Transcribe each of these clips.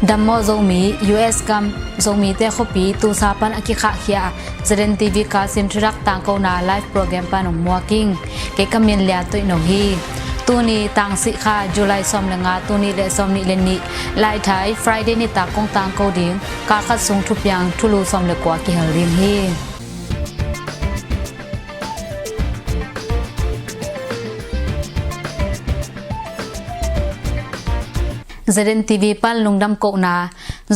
ดัมโมโจมี US กัมโจมีเตะขบีตูซาปันอคิขะเขียเจเรนทีวีกาซิมทรักต่างกนาไลฟ์โปรแกรมปานมัวกิ้งเกกมินเลียตุยนฮีตูนีต่างสิขาจุลัยสมเลงาตูนีเลสมนิเลนีไลไทย Friday นิตากงต่างโกดิงกาขัดสงทุบยังทุลูสมเลกว่ากิฮริมฮีเจเรนทีวีปันลุงดำโกนา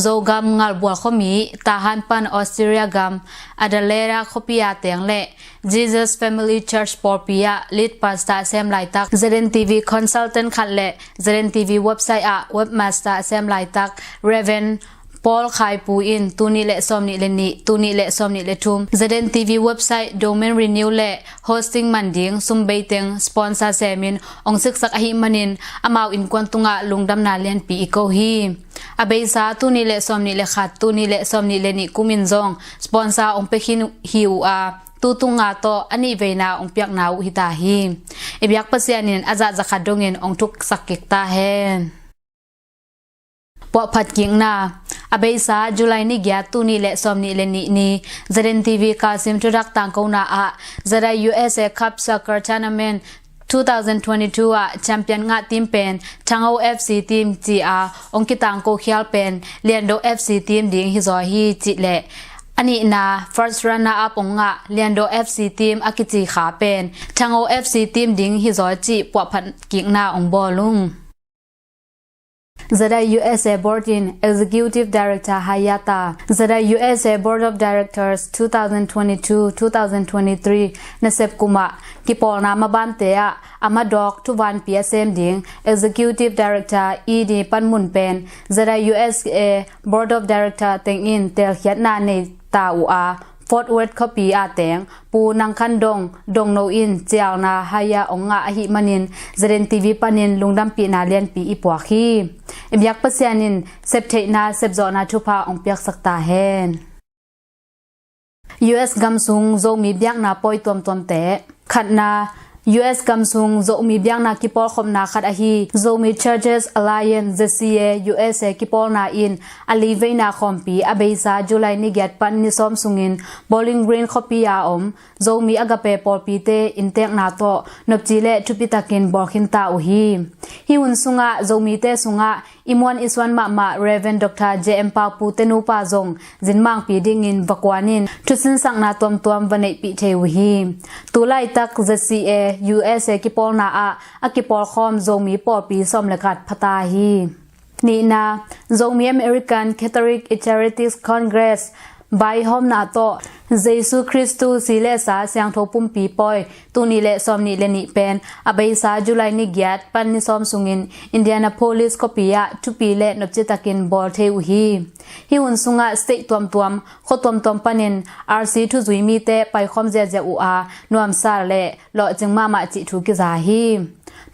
โจกัมงัลบัวขมีตาฮันปันออสเตรเลียกัมอดาเลราขปิยาเตียงเล่ Jesus Family Church ปอปิยาลิดปัสตาเซมไลตักเจเรนทีวีคอนซัลแทนขัดเล่เจเรนทีวีเว็บไซต์อะเว็บมาสตาเซมไลตักเรเวนปอลไคปูอินตูนิเลสอมนิเลนีตูนิเลสอมนิเลทุมเจเดนทีวีเว็บไซต์โดเมนรีนิวเลโฮสติ้งมันดิงซุมเบติงสปอนเซอร์เซมินองซึกสักอหิมันินอามาวอินกวนตุงะลุงดำนาเลียนปีอีโกฮีอเบซาตูนิเลสอมนิเลขัดตูนิเลสอมนิเลนิกุมินซองสปอนเซอร์องเปคินฮิวอาตูตุงาโตอันนี้เวนาองเปียกนาวฮิตาฮีเอเบียกเปเซียนินอาจจะขัดดงเงินองทุกสักเกกตาเฮนปอพัดกิงนาอเบซาจุลัยนิกยาตูนีเลสอมนีเลนีเจเรนทีวีกาซิมทุรักตังกนาอาเจรา USA Cup Soccer Tournament 2022อะแชมเปี้ยนงาทีมเป็นทังโอ FC ทีมจีอาองกิตังโกเคียลเป็นเลียนโด FC ทีมดิงฮิซอฮีจิเลอันนี้นา first runner up องะเลียนโด FC ทีมอากิจิขาเป็นทังโอ FC ทีมดิงฮิซอจิปวพันกิงนาองบอลุงZada USA Board in Executive Director Hayata Zada USA Board of Directors 2022-2023 Nasep Kuma Kipol Nama Bantea Amadok Tuvan PSM Ding Executive Director ED Panmun Pen Zada USA Board of Director Teng In Tel Khiat Na Ne Ta Ua Fort Worth Copy A Teng Pu Nang Khan Dong Dong No In Chiao Na Haya Onga Ahi Manin Zeren TV Panin Lungdam Pi Na Lian Pi Ipwa Khi Ibyak Pasianin Sep Thei Na Sep Zo Na Thupa Ong Piak Sakta Hen US Gamsung Zo Mi Byak Na Poi Tom Tom Te Khat Na US Gamsung Zo Mi Byak Na Kipol Khom Na Khat Ahi Zo Mi Churches Alliance ZCA USA Kipol Na In Ali Ve Na Khompi Abeisa July Ni Gyat Pan Ni Som Sungin Bowling Green Khopi Ya Om Zo Mi Agape Polpi Te Intek Na To Nopchi Le Thupitakin Borkhin Ta Uhi Hi Un Sunga Zo Mi Te Sunga Imwan Iswan Ma Reverend Dr. JM Pa Pu Tenu Pa Zong Jinmang Pi Ding In Vakwanin Thusin Sang Na Tom Tom Vanei Pi The Uhi Tulai Tak ZCA USA Kipol Na A Akipol Khom Zong Mi Por Pi Som Lekat Phata Hi Ni Na Zong Mi American Catholic Charities Congress Bai Hom Na To Jesu Christu Sile Sa Siang Tho Pum Pi Poi Tu Ni Le Som Ni Le Ni Pen Abai Sa July Ni Gyat Pan Ni Som Sungin Indianapolis Kopia Tupi Le Nopchitakin Bol The Uhi Hi Un Sunga State Tuam Tuam Kho Tuam Tuam Panin RC Thu Zui Mi Te Pai Khom Je Je U A Nuam Sa Le Lo Jingma Ma Chi Thu Ki Za Hi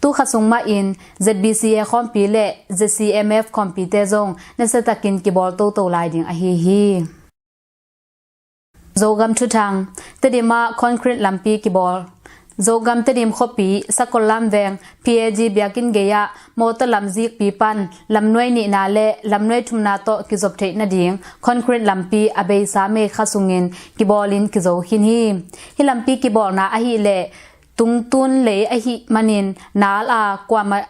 Tu Khasung Ma In ZBCA Khom Pi Le ZCMF Khom Pi Te Zong Nesetakin Ki Bol To To Lai Ding A Hi Hi Zogam Thutang Tedima Concrete Lampi Kibol Zogam Tedim Khopi Sakolam Veng PAG Biakin Geya Motor Lamzik Pipan Lamnoi Ni Na Le Lamnoi Thumna To Kizop Thei Na Ding Concrete Lampi Abei Same Khasungin Kibolin Kizo Hin Hi Hi Lampi Kibol Na Ahi Le Tung Tun Le Ahi Manin Nal A Kwama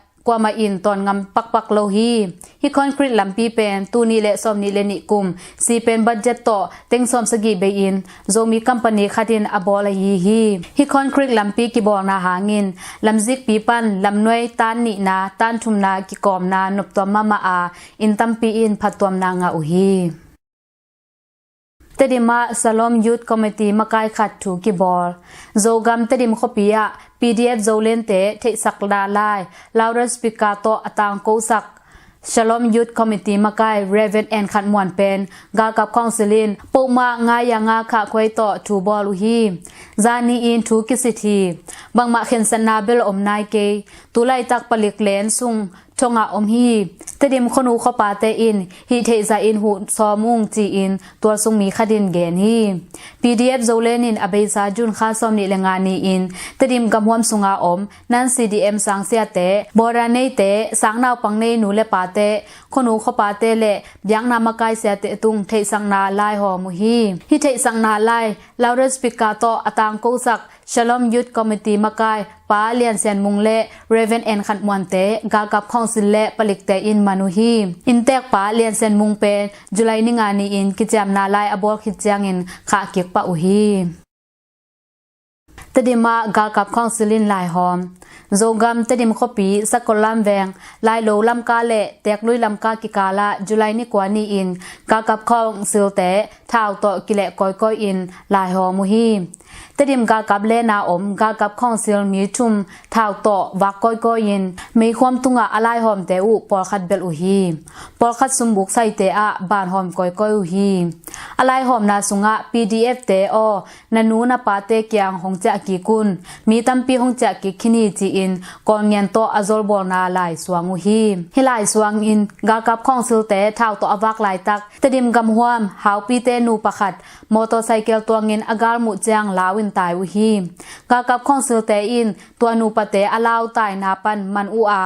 In Ton Ngam Pak Lo Hi Hi Concrete Lampi Pen Tu Ni Le Som Ni Le Ni Kum Si Pen Budget To Teng Som Sagi Be In Zomi Company Khatin Abola Hi Concrete Lampi Kibol Na Hangin Lamzik Pipan Lamnoi Tan Ni Na Tan Thum Na Kikom Na Noptom Mama A In Tampi In Phatom Na Nga Uhi Tedima Salom Youth Committee Makai Khat Thu Kibol Zogam Tedim Khopia PDF Zolen Te Thei Sakla Lai Louder Speaker To Atang Ko Sak Shalom Youth Committee Makai Reverend and Khat Mwan Pen Ga Kap Councilin Puma Nga Ya Nga Kha Khoi To Thu Bol Uhi Zani In Thu Kisiti Bangma Khen Sanabel Om Nai Ke Tulai Tak Palik Len Sung ชงอมฮีเตดิมขนูขปาเตอินฮีเทซาอินหูซอมุงจีอินตัวซุงมีคดินเกนฮี PDF โซเลนินอเบซาจุนคาซอมนิเลงานีอินเตดิมกำหวมสุงอาอมนัน CDM สังเสียเตบอราเนเตสังนาวปังเนนูเลปาเตขนูขปาเตเลยังนามากายเสียเตตุงเทสังนาลายหอมุฮีฮิเทสังนาลายลาวเรสปิกาโตอตังโกสักShalom Youth Committee Makai Pa Lian Sen Mungle Raven En Khat Mwante Galkap Council Le Palikte In Manuhi Intek Pa Lian Sen Mung Pen Julai Ningani In Kijam Nalai Abol Kijang In Kha Kik Pa Uhi Tadima Galkap Council In Lai Hom Zogam Tadim Khopi Sakolam Veng Lai Lo Lam Ka Le Tek Lui Lam Ka Kikala Julai Ni Kwani In Galkap Council Te Thao To Kile Koi Koi In Lai Hom Muhiตดิมกากับเลนาอมกากับข้องเซียลมีชุมท้าวโตวักก้อยก้อยยินมีความตุงะอะไรหอมเตอุปอลคัดเบลอุฮีปอลคัดสมบุกใส่เตอะบานหอมก้อยก้อยอุฮีอะไรหอมนาสุงะ PDF เตอนันูนาปาเตเกียงหงจะกีกุนมีตัมปีหงจะกีคินีจีอินกอนเงียนโตอโซลบอลนาลายสวงอุฮีฮิลายสวงอินกากับข้องเซียลเตท้าวโตอวักลายตักตดิมกำหวมหาวปีเตนูประคัดมอเตอร์ไซค์เกลตัวเงินอากาลมุจางลาวินตายอุฮีกากับข้องเสือเตอินตัวนูปะเตอลาวตายนาปันมันอูอา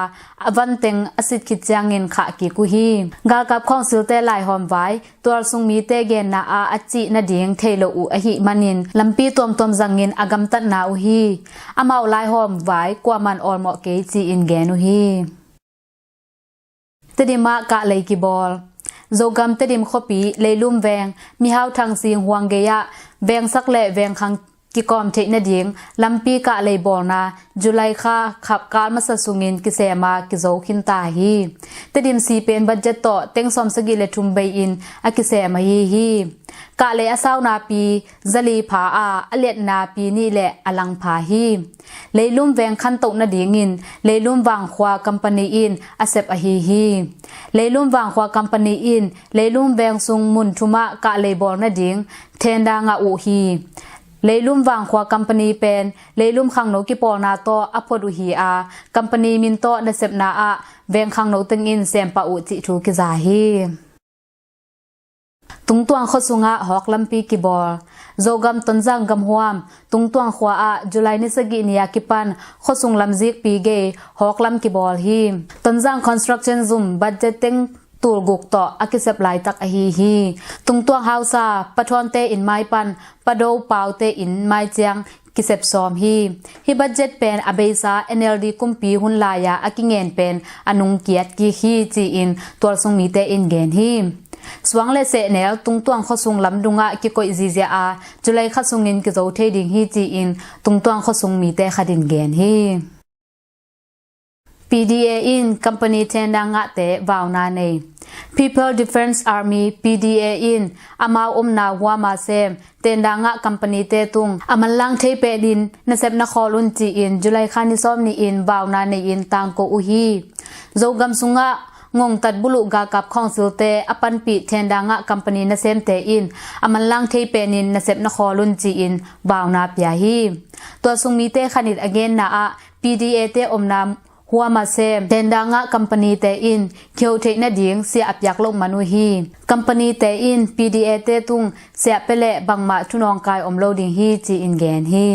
อวันเต็งอสิทคิดจางเงินขะกีกุฮีกากับข้องเสือเตลายหอมไว้ตัวซุงมีเตเกนนาอาอจินาดิงเทโลอุอหิมันินลำปีตวมจังเงินอากำตัดนาอุฮีอามาลายหอมไว้กว่ามันออลหมอเกจีอินเกนุฮีตดิมากะเลยกิบอลZogam Tadim Khopi Leilum Veng Mihau Thang Sing Huanggeya Veng Sakle Veng Khang Kikom Te Nading Lampi Ka Leibolna Julai Kha Khap Kal Masasungin Kisema Kizo Khinta Hi Tadim Si Pen Budget To Teng Som Sagi Le Tumbei In Akisema Hi Ka Le Asaw Na Pi Zali Pha A Alet Na Pi Ni Le Alang Pha Hi Leilum Veng Khan Tok Nading In Leilum Wang Khwa Company In Asep Hi Leilum Wang Khwa Company In Leilum Veng Sung Mun Thuma Ka Leibol Nading Thenda Nga U Hi Leilum Wang Khwa Company Pen Leilum Khang No Ki Pol Na To Apod U Hi A Company Min To Nasep Na A Veng Khang No Teng In Sem Pa U Chi Thu Ki Za Hi Tung Tuang Khosunga Hok Lampi Ki Bol Zogam Tonjang Gam Huam Tung Tuang Khwa A Julai Ni Sagi Ni Yakipan Khosung Lamzik Pi Ge Hok Lam Ki Bol Hi Tonjang Construction Zoom Budgeting Tul Guk To Akisep Lai Tak Hi Tung Tuang Hausa Pathon Te In Mai Pan Pado Pau Te In Mai Chiang Kisep Som Hi budget pen abesa NLD kumpi hun laya akingen pen anung kiat ki hi chi in tol sung mi te in gen hi Swang le se nel tung tuang khosung lam dunga ki koi zizia a Julai khasungin ki zo the ding hi chi in tung tuang khosung mi te khadin gen hi PDA in company tenda nga te vauna nei People Defense Army PDA in amau na wama sem tenda nga company te tung amanlang thei pe din nasep na kholun chi in Julai khani som ni in vauna nei in tang ko uhi zogam sunga ngong tat bulu ga kap council te apan pi tenda nga company na sem te in amanlang thei pe nin nasep na kholun chi in vauna pya hi to sungmi te khanit again na a PDA te omna Huama sem tenda nga company te in kheu the na ding sia apyak lok manu hi company te in PDA te tung sia pele bangma thunong kai omloading hi chi in gen hi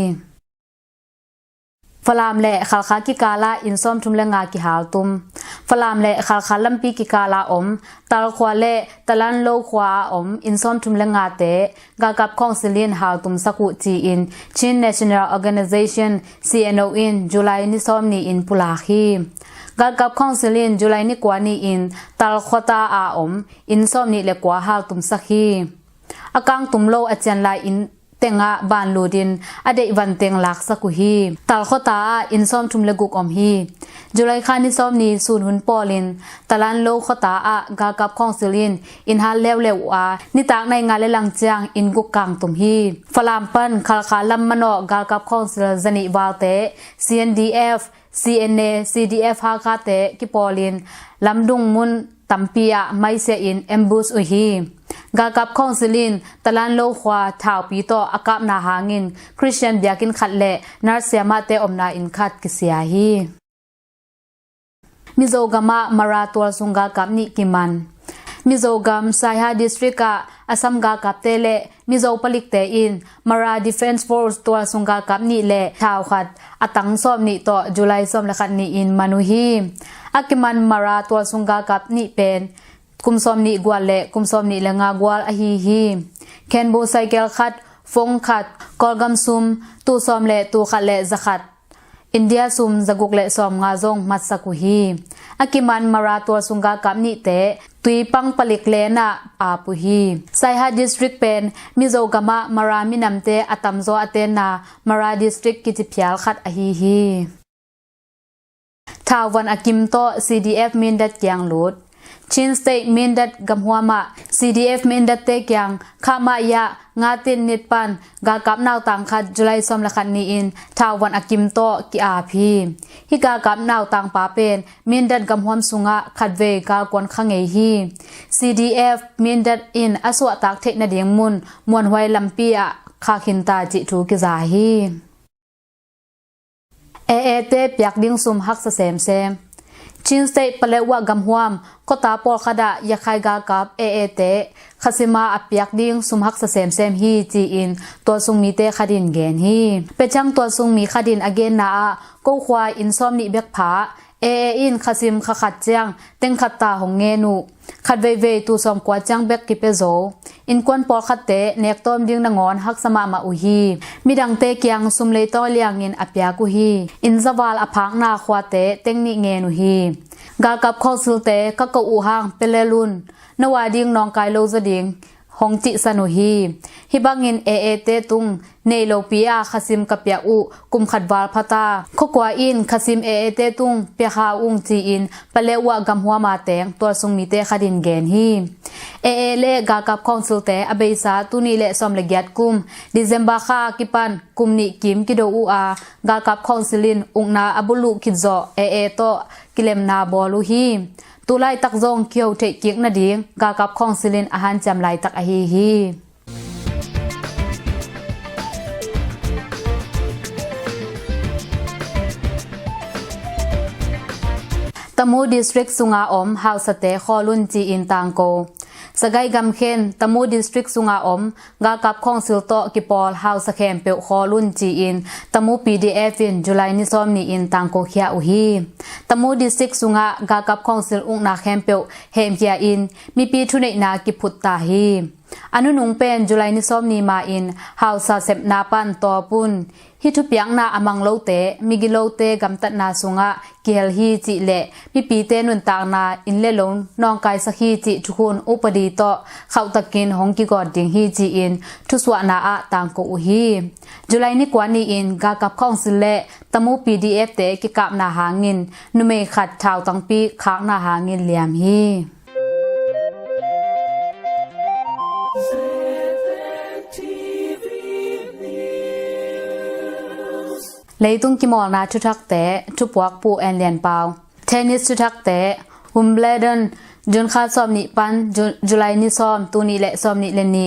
Falam le khalkha ki kala in som thum lenga ki hal tum Falam le khalkha lampi ki kala om tal khwa le talan lo khwa om in som thum lenga te ga kap khong silin hal tum saku chi in Chin National Organization CNO in July ni som ni in pulahi ga kap khong silin July ni kwani in tal khota a om in som ni le kwa hal tum sakhi akang tum lo achen lai in tenga ban ludin ade van teng lak sakuhi tal khota in som thum leguk om hi Julai khani som ni sun hun polin talan lo khota a ga kap khong silin in hal lew lew a ni tak nai nga le lang chiang in guk kang tum hi falam pan khal khalam mano ga kap khong sil zani walte CNDF CNA CDF ha kha te ki polin lamdung mun tampia mai se in ambush uhi ga kap khong silin talan lo khwa thau pi to akap na hangin Christian biakin khatle nar siama te omna in khat ki sia hi มิโซกามะมาราตัวสุงกากับนิกิมันมิโซกามไซฮาดิสทริกะอาซัมกากับเตเลมิโซปลิกเตอินมาราดิเฟนส์ฟอร์สตัวสุงกากับนิเลชาวขัดอตังซอมนิโตจุไลซอมละขัดนิอินมานุฮีอากิมันมาราตัวสุงกากับนิเป็นกุมซอมนิกวาเลกุมซอมนิเลงากวาลอฮีฮีเคนโบไซเกลขัดฟงขัดกอลกัมซุมตูซอมเลตูขัดเลซะขัดอินเดียซุมซะกุกเลซอมงาซงมัตสกุฮีอากิมันมาราตัวสุงกากับนิเตตุยปังปลิกเลนะอาปุฮีไซฮาดิสทริกเป็นมิโซกามะมารามินัมเตอตัมโซอเตนามาราดิสทริกกิจิพยาลขัดอฮีฮีทาวันอากิมโต CDF มินดัดยังลุดชินสเตมินดัดกัมหัวมา CDF มินดัดเตกยังขามายะงาตินนิดปันกากับนาวตังขัดจุไลซอมละขัดนีอินทาวันอากิมโตกิอาพีฮิกากับนาวตังปาเป็นมินดัดกัมหัวสุงะขัดเวกากวนขังเอฮี CDF มินดัดอินอสวตักเทนเดียงมุนมวนไวลัมปีอะคาคินตาจิทูกิซาฮีเอเตเปียกดิ้งซุมฮักเซมเซมชินสเตปเลวะกัมฮวมก็ตาปอลขดายาคายกากับเอเตคาซิมาอเปียกดิ้งซุมฮักเซมเซมฮีจีอินตัวซุงมีเตคดินเกนฮีเปจังตัวซุงมีคดินอเกนนาก็ควายอินซอมนิเบกผาเออินคาซิมขขัดเจียงเต็งขัดตาหงเงนูขัดเวเวตูซอมกว่าจังเบกกิเปโซอินควนปอลขัดเตเนกตอมดิ้งนงอนฮักสมามาอุฮีมีดังเตเกียงซุมเลตอเลียงอินอเปียกุฮีอินซาวาลอพังนาควาเตเต็งนิเงนูฮีกากับข้อสุลเตกะกะอูหางเปเลลุนนวาดิ้งนองกายโลซดิงหงจิสนุฮีฮิบังอินเอเตตุงเนโลปีอาคาซิมกับเปียอูกุมขัดวาลพตาขกว่าอินคาซิมเอเตตุงเปียฮาอุงจีอินปะเลวะกัมหัวมาแตงตัวซุงมีเตคดินเกนฮีเอเลกากับคอนสุลเตอเบซาตุนีเลซอมเลกยัดกุมดิเซมบาคากิปันกุมนิกิมกิโดอูอากากับคอนซิลินอุงนาอบุลุคิดโซเอโตกิเลมนาบอลูฮีตุไลตักซงเคียวเทกิกนาดิงกากับคองซิลินอาหารจำไลตักอฮีฮีตมูดิสทริกสุงาอมฮาวสเตคอลุนจีอินตังโกสกายกัมเคนตมูดิสทริกสุงาอมกากับคองซิลโตกิปอลฮาวสเคมเปลคอลุนจีอินตมู PDF อินจุไลนิซอมนีอินตังโกเคียอุฮีตมูดิสทริกสุงากากับคองซิลอุงนาเคมเปลเฮมเคียอินมีปีทุเนนากิพุตตาฮีอนุนุงเป็นจุไลนิซอมนีมาอินฮาวซาเซปนาปันตอปุนฮิทุเปียงนาอมังโลเตมิกิโลเตกัมตัดนาสุงะเกลฮีจิเลมีปีเตนุนตางนาอินเลลงนองกายสกีจิทุกุนอุปดีโตเข้าตะกินหงกิกอดดิงฮีจีอินทุสวนาอะตังโกอุฮีจุไลนิกวานีอินกากับข้องสิเลตมู PDF เตกิกับนาหางินนุเมขัดชาวตังปีค้างนาหางินเหลี่ยมฮีเลยตุงกิมอลนาชุทักเตทุปวักปูแอนเลียนเปาเทนนิสชุทักเตฮุมเบลเดนจุนคาซอมนิปันจุไลนิซอมตูนีเลซอมนิเลนี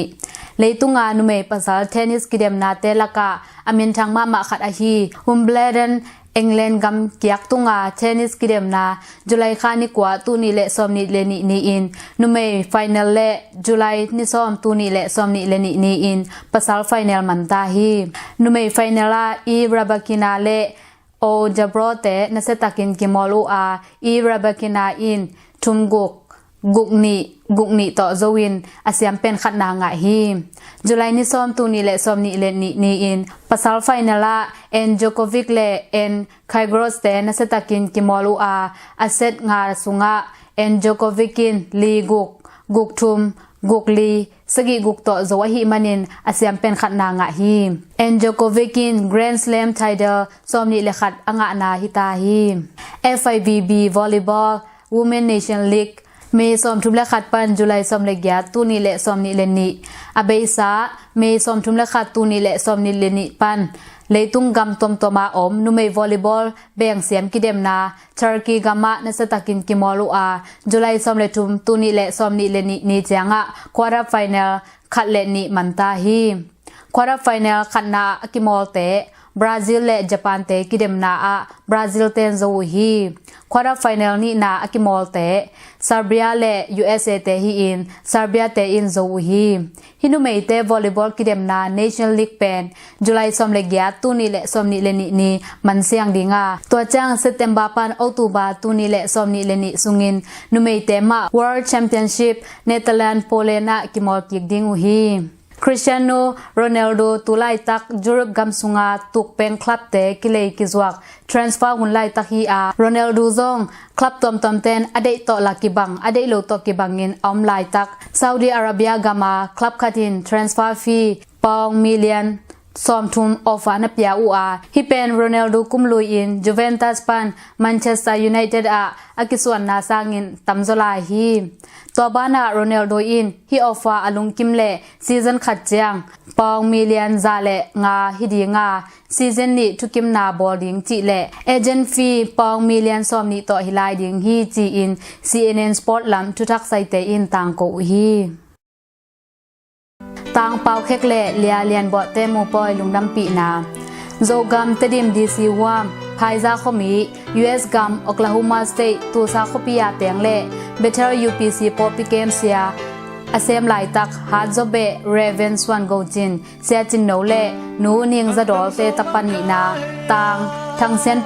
เลยตุงอานุเมปัสสาวเทนนิสกิเดมนาเตลกาอเมนทางมาขัดอาฮีฮุมเบลเดนเอ็งเลนกัมเกียกตุงอาเทนนิสกิเดมนาจุไลคานิกว่าตูนีเลซอมนิเลนีนีอินนุเมไฟแนลเลจุไลนิซอมตูนีเลซอมนิเลนีนีอินปัสสาวไฟแนลมันตาฮีนุเมไฟแนลาอีราบากินาเลโอจับโรเตนเซตักินกิมอลูอาอีราบากินาอินทุมกุกนิต่อโจวินอาเซียมเป็นขัดนางะฮีจุไลนิซอมตูนีเลซอมนิเลนีอินปัสสาวไฟแนลาเอ็นโจโควิกเลเอ็นไคโกรสเตนเซตักินกิมอลูอาอาเซตงาสุงะเอ็นโจโควิกินลีกุกทุมกุกลีสกิกุกโตโจวะฮิมันินอาเซียมเป็นขัดนางะฮีเอ็นโจโควิกินแกรนด์สแลมไทเดอร์ซอมนิเลขัดองะนาฮิตาฮี FIVB Volleyball Women Nation Leagueเมซอมทุมและขัดปันจุไลซอมเลกยาตูนีและซอมนิเลนีอเบซาเมซอมทุมและขัดตูนีและซอมนิเลนีปันเลยตุงกำตมตมาอมนุเมวอลเลย์บอลแบ่งเสียมกิเดมนาทาร์กีกามะนสตากินกิมอลูอาจุไลซอมเลทุมตูนีและซอมนิเลนีนีเจียงะควอเตอร์ไฟแนลขัดเลนีมันตาฮีควอเตอร์ไฟแนลขัดนากิมอลเตบราซิลและญี่ปุ่นเตกิเดมนาอะบราซิลเตนโซฮีค quarter final ni na akimol te Serbia le USA te hi in Serbia te in zo hi hinumei te volleyball kidem na National League pen July som le gya tu ni le som ni le ni man siang dinga to chang September pan October tu ni le som ni le ni sungin numei te ma World Championship Netherlands Poland na kimol kik ding hi Cristiano Ronaldo tulai tak Europe gam sunga tuk peng club te kilei kizwak transfer hun lai tak hi a Ronaldo zong club tom ten adei to la kibang adei lo to kibangin om lai tak Saudi Arabia gama club khatin transfer fee pong million som thum offer na pia u a hi pen Ronaldo kumlui in Juventus pan Manchester United a akiswan na sangin tamzola hi to bana Ronaldo in hi offer alung kimle season khat chiang pong million za le nga hidi nga season ni thukim na boarding chi le agent fee pong million som ni to hilai ding hi chi in CNN Sport lam thu thak sai te in tang ko hi tang pau khek le lia lian bo te mo poi lungdam pi na zogam tedim DC wam phaiza khomi US gam Oklahoma State tu sa khopia teng le better UPC popi game sia asem lai tak ha jobe Ravens wan go jin sia chin no le nu ning za dol te tapan ni na tang thang sen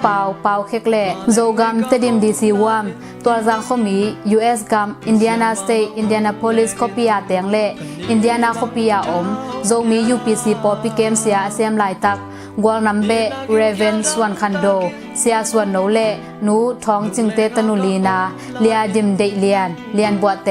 pau khek le zogam tedim DC wamตัวจางขมี US กัม Indiana State Indianapolis ขปียาแตงเล่ Indiana ขปียาอมโจมี UPC ปอปิเกมเสียเซมหลายตักกวางนัมเบ Raven ส่วนคันโดเสียส่วนโนเล่นูท้องจึงเตตนุลีนาเลียดิมเดเลียนบัวเต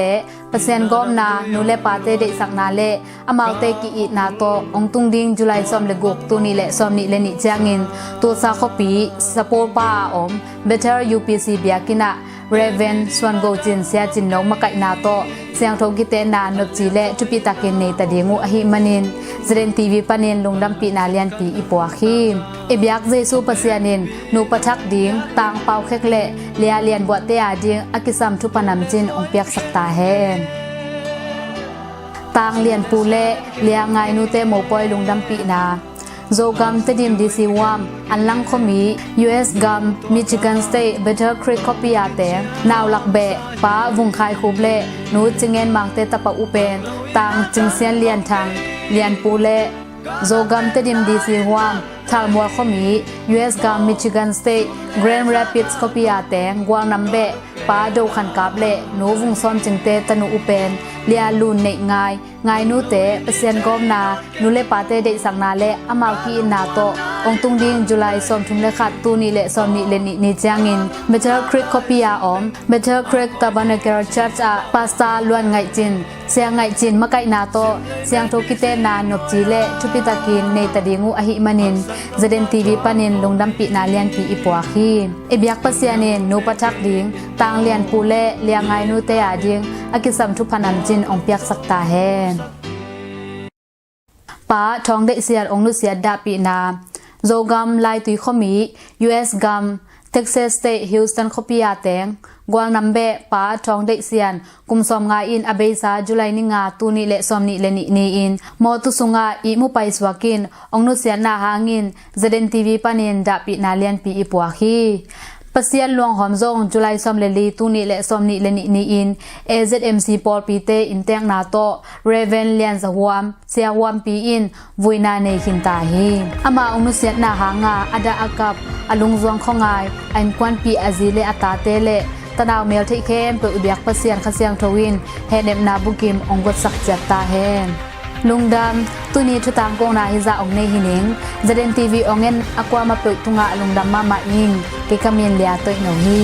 เปอร์เซ็นต์กอมนานูเลปาเตเดสักนาเล่อมาเตกีอีนาโตองตุงดิงจุไลซอมเลกุกตูนี่เลซอมนี่เลนิจางอินตัวซาขปีสปอร์ปาอม Better UPC เบียกินะRaven ส่วนโกจินเสียจินนกมาไกนาโตเสียงทกิเตนานกจีเละทุปิตาเกนเนตเดียงูอหิมันินเซเรนทีวีปานินลงดำปีนาเลียนปีอีปัวขีเอเบียกเจซูปเสียนินนูปะทักดิงตางเปาเค็กเละเลียเลียนบัวเตียดิงอากิซัมทุปนำจินองเปียกสักตาแฮนตางเลียนปูเละเลียไงนูเตโมปอยลงดำปีนาโจกัมเตดิมดีซีวามอันลังขมี US กัม Michigan State Better Creek ขปียาเตงนาวลักเบะป้าวุงคายคูเล่นูจิงเงินมังเตตะปะอุเปนตางจิงเซียนเลียนทางเลียนปูเล่โจกัมเตดิมดีซีวามทาลมัวขมี US กัม Michigan State Grand Rapids ขปียาเตงกวางนำเบะป้าโดขันกาบเล่นูวุงซ้อมจิงเตตะนูอุเปนเลียลูนเนกไงนูเตเปเซียนกอมนานูเลปาเตเดสังนาเลอมากีนาโตองตุงดิงจุไลซอมทุมเลขัดตูนี่เลซอมนี่เลนิจางอินเบเทอร์คริกคอปียาอมเบเทอร์คริกตาบานเกอร์เชิร์ชอะปาสตาล้วนไงจินเสียงไงจินมาไกนาโตเสียงโทกิเตนานกจีเลทุปิตากินเนตดิงูอหิมันินเจเดนทีวีปานินลงดำปีนาเลียนปีอีปัวคีเอเบียกเปเซียนินนูปะทักดิงตางเลียนปูเลเลียงไงนูเตอาดิงอากิซัมทุพนันจินองเปียกสักตาแฮนป้าท้องได้เสียองนุเสียดาปีนาโจกัมไลตุยขมี US กัม Texas State Houston ขปียาแตงกวางนำเบะป้าท้องได้เสียนกุมซอมงาอินอเบซาจุไลนิงาตูนี่เลซอมนี่เลนีอินมอตุสุงาอีมุไปสวากินองนุเสียนาหางินเจเดนทีวีปานินดาปีนาเลียนปีอีปัวคีปเสียนหลวงหอมจงจุไลซอมเลลีตูนี่และซอมนี่เลนีอิน AZMC ปอลปีเตอินเตงนาโตเรเวนเลียนสหวมเสียหวมปีอินวุยนาเนขินตาฮีอามาองนุเสียนาหางาอดาอากับอลุงจวงของไงอันควันปีอาซีเลอตาเตเลตะดาวเมลที่เข้มเปิดอุบยักปเสียนขเสียงทวินเฮเนมนาบุกิมองกดสักจัดตาแฮนลุงดำตุนีทุตังกงนาฮิซาองเนหินิงเจเดนทีวีองเงินอความาเปิดตุงะลุงดำมาอิงเกคามินเลียตัวหนูฮี